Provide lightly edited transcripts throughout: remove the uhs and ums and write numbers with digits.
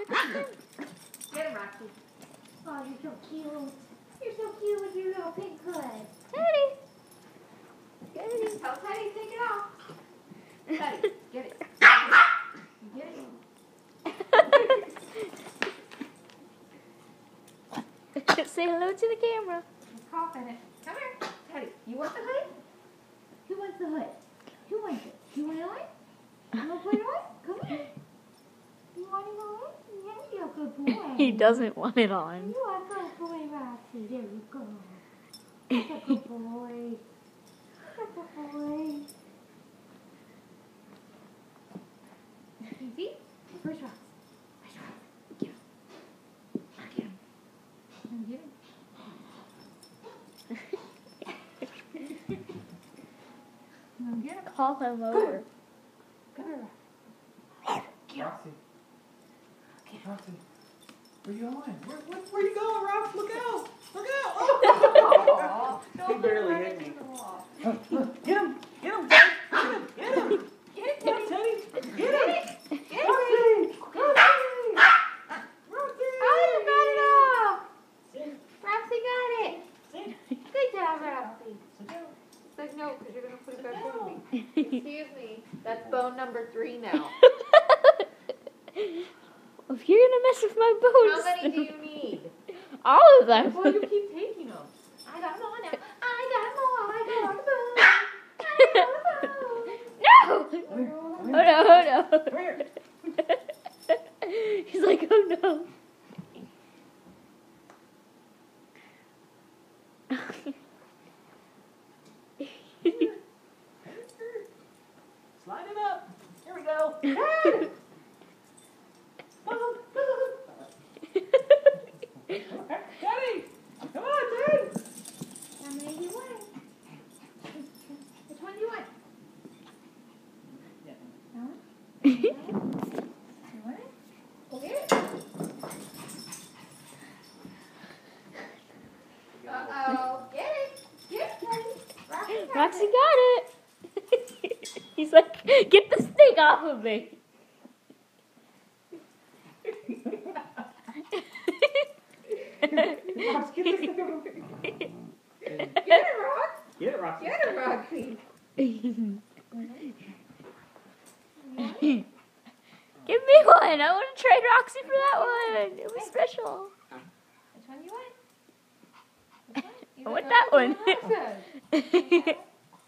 Get him, Roxy. Oh, you're so cute. You're so cute with your little pink hood. Teddy. Get it. Tell Teddy to take it off. Teddy, get it. Get it. Say hello to the camera. He's coughing it. Come here. Teddy, you want the hood? Who wants the hood? Who wants it? You want it on? You want to put it on? Come here. You want it on? Yeah, you're a good boy. He doesn't want it on. You are a good boy, Roxy. There you go. That's a good boy. That's a boy. Easy. Where's Rox? Where's Rox? Get him. Get him. Get him. Get him. Call him over. Come here. Roxy. Roxy. Where you going? Where you going, Rox? Look out! Look out! Oh! He barely hit me. Get him! Get him, Teddy! Get him! Get it, Get him, Teddy. Teddy! Get him! Get it. Roxy! Roxy! Oh, you got it off. Sit. Roxy got it. Sit. Good job, Roxy. Sit down. It's like, no, because you're going to put it back on me. Excuse me. That's bone number 3 now. If you're gonna mess with my bones, How many do you need? all of them. Well, you keep taking them. I got them all now. I got them all. I got all the bones. I got all the bones. No! Come Oh here. no! Oh Come here. no! He's like, oh no! Slide it up. Here we go. Teddy! Come on, Teddy! How many do you want? Which one do you want? Yeah. That one? You want it? Go get it. Uh-oh. Get it. Get it, Teddy. Roxy got it! He's like, get this thing off of me! Rox, get this thing over. Get it, Rox. Get it, Roxy. Get it, Roxy. Give me one! I want to trade Roxy for that one! It was special! Which one do you want? Which one? You I want don't that know one! which one Rox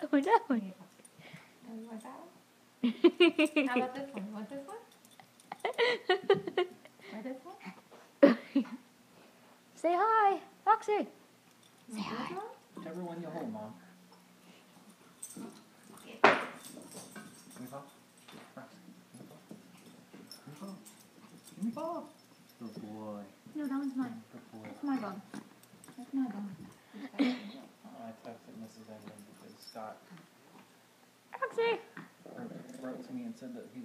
I want that one! is. Oh, you want that one? How about this one? You want this one? Or this one? Say hi, Roxy! You Say want hi. this one? Whichever one you hold, Mom. Give me Bob. Roxy, give me Bob. Give me Bob. Give me Bob. Good boy. No, that one's mine. Good boy. That's my bone. That's my bone. I texted Mrs. England because Scott Roxy! wrote to me and said that he